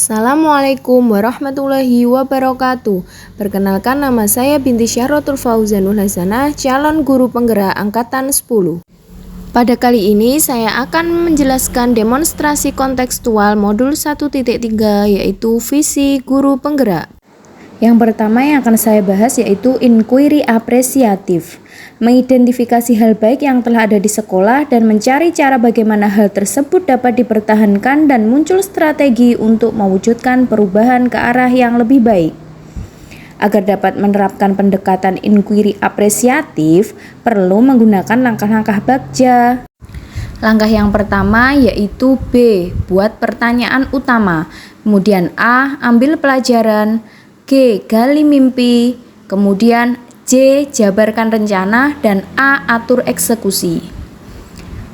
Assalamualaikum warahmatullahi wabarakatuh. Perkenalkan, nama saya binti Syahrotul Fauzanul Hasanah, calon guru penggerak angkatan 10. Pada kali ini saya akan menjelaskan demonstrasi kontekstual modul 1.3, yaitu visi guru penggerak. Yang pertama yang akan saya bahas yaitu inquiry apresiatif, mengidentifikasi hal baik yang telah ada di sekolah dan mencari cara bagaimana hal tersebut dapat dipertahankan dan muncul strategi untuk mewujudkan perubahan ke arah yang lebih baik. Agar dapat menerapkan pendekatan inquiry apresiatif, perlu menggunakan langkah-langkah bagja. Langkah yang pertama yaitu B, buat pertanyaan utama. Kemudian A, ambil pelajaran. G, gali mimpi. Kemudian C, jabarkan rencana. Dan A, atur eksekusi.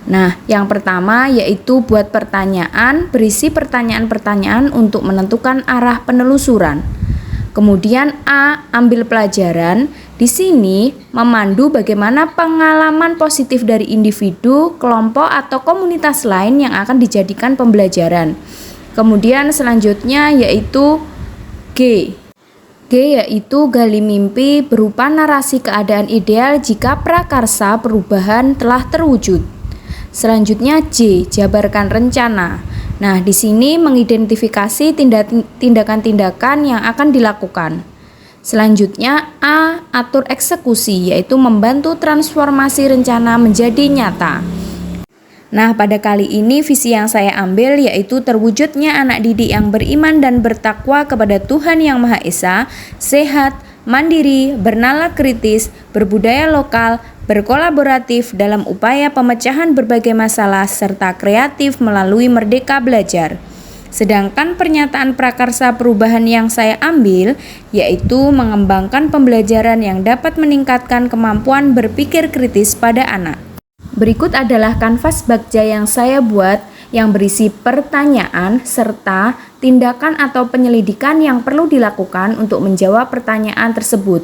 Nah, yang pertama yaitu buat pertanyaan, berisi pertanyaan-pertanyaan untuk menentukan arah penelusuran. Kemudian A, ambil pelajaran. Di sini memandu bagaimana pengalaman positif dari individu, kelompok atau komunitas lain yang akan dijadikan pembelajaran. Kemudian selanjutnya yaitu G. G yaitu gali mimpi, berupa narasi keadaan ideal jika prakarsa perubahan telah terwujud. Selanjutnya J, jabarkan rencana. Nah, di sini mengidentifikasi tindakan-tindakan yang akan dilakukan. Selanjutnya A, atur eksekusi, yaitu membantu transformasi rencana menjadi nyata. Nah, pada kali ini visi yang saya ambil yaitu terwujudnya anak didik yang beriman dan bertakwa kepada Tuhan Yang Maha Esa, sehat, mandiri, bernalar kritis, berbudaya lokal, berkolaboratif dalam upaya pemecahan berbagai masalah, serta kreatif melalui merdeka belajar. Sedangkan pernyataan prakarsa perubahan yang saya ambil yaitu mengembangkan pembelajaran yang dapat meningkatkan kemampuan berpikir kritis pada anak. Berikut adalah kanvas bagja yang saya buat yang berisi pertanyaan serta tindakan atau penyelidikan yang perlu dilakukan untuk menjawab pertanyaan tersebut.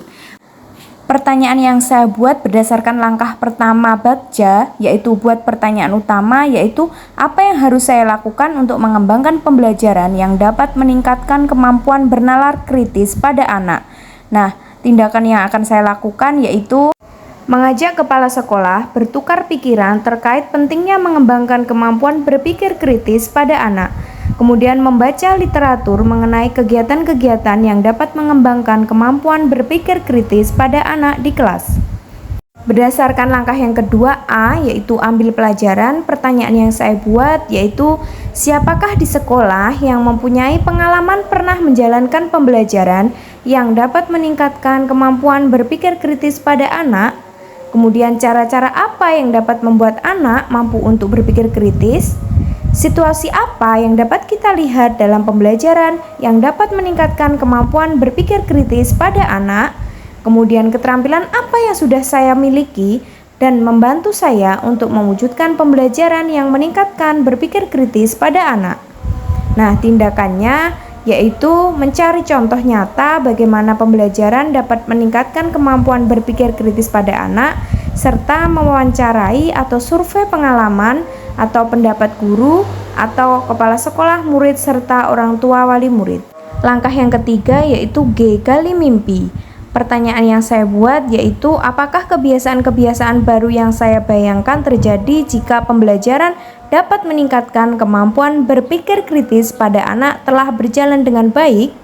Pertanyaan yang saya buat berdasarkan langkah pertama bagja, yaitu buat pertanyaan utama, yaitu apa yang harus saya lakukan untuk mengembangkan pembelajaran yang dapat meningkatkan kemampuan bernalar kritis pada anak. Nah, tindakan yang akan saya lakukan yaitu mengajak kepala sekolah bertukar pikiran terkait pentingnya mengembangkan kemampuan berpikir kritis pada anak. Kemudian membaca literatur mengenai kegiatan-kegiatan yang dapat mengembangkan kemampuan berpikir kritis pada anak di kelas. Berdasarkan langkah yang kedua A, yaitu ambil pelajaran, pertanyaan yang saya buat yaitu siapakah di sekolah yang mempunyai pengalaman pernah menjalankan pembelajaran yang dapat meningkatkan kemampuan berpikir kritis pada anak. Kemudian cara-cara apa yang dapat membuat anak mampu untuk berpikir kritis? Situasi apa yang dapat kita lihat dalam pembelajaran yang dapat meningkatkan kemampuan berpikir kritis pada anak? Kemudian keterampilan apa yang sudah saya miliki dan membantu saya untuk mewujudkan pembelajaran yang meningkatkan berpikir kritis pada anak? Nah, tindakannya yaitu mencari contoh nyata bagaimana pembelajaran dapat meningkatkan kemampuan berpikir kritis pada anak, serta mewawancarai atau survei pengalaman atau pendapat guru atau kepala sekolah, murid, serta orang tua wali murid. Langkah yang ketiga yaitu G, gali mimpi. Pertanyaan yang saya buat yaitu apakah kebiasaan-kebiasaan baru yang saya bayangkan terjadi jika pembelajaran dapat meningkatkan kemampuan berpikir kritis pada anak telah berjalan dengan baik?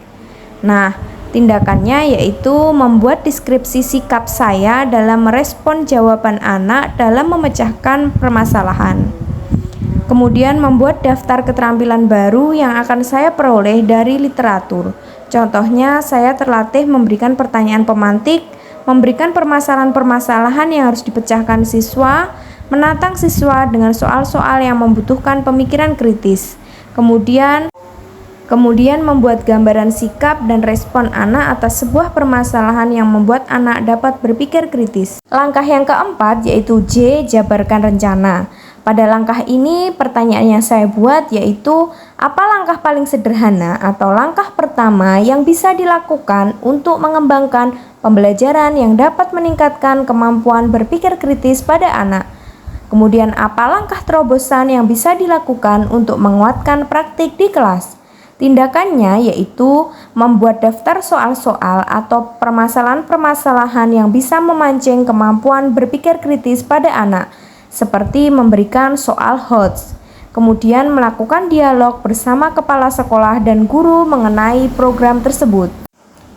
Nah, tindakannya yaitu membuat deskripsi sikap saya dalam merespon jawaban anak dalam memecahkan permasalahan. Kemudian membuat daftar keterampilan baru yang akan saya peroleh dari literatur. Contohnya, saya terlatih memberikan pertanyaan pemantik, memberikan permasalahan-permasalahan yang harus dipecahkan siswa, menantang siswa dengan soal-soal yang membutuhkan pemikiran kritis. Kemudian membuat gambaran sikap dan respon anak atas sebuah permasalahan yang membuat anak dapat berpikir kritis. Langkah yang keempat yaitu J, jabarkan rencana. Pada langkah ini, pertanyaan yang saya buat yaitu apa langkah paling sederhana atau langkah pertama yang bisa dilakukan untuk mengembangkan pembelajaran yang dapat meningkatkan kemampuan berpikir kritis pada anak. Kemudian apa langkah terobosan yang bisa dilakukan untuk menguatkan praktik di kelas. Tindakannya yaitu membuat daftar soal-soal atau permasalahan-permasalahan yang bisa memancing kemampuan berpikir kritis pada anak, seperti memberikan soal HOTS. Kemudian melakukan dialog bersama kepala sekolah dan guru mengenai program tersebut.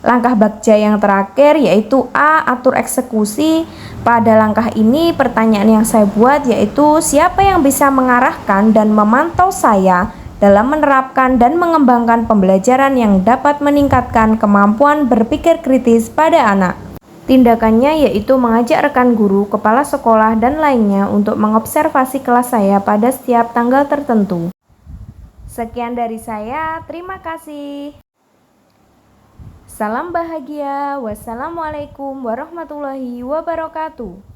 Langkah Bagja yang terakhir yaitu A. Atur eksekusi. Pada langkah ini pertanyaan yang saya buat yaitu siapa yang bisa mengarahkan dan memantau saya dalam menerapkan dan mengembangkan pembelajaran yang dapat meningkatkan kemampuan berpikir kritis pada anak. Tindakannya yaitu mengajak rekan guru, kepala sekolah, dan lainnya untuk mengobservasi kelas saya pada setiap tanggal tertentu. Sekian dari saya, terima kasih. Salam bahagia. Wassalamualaikum warahmatullahi wabarakatuh.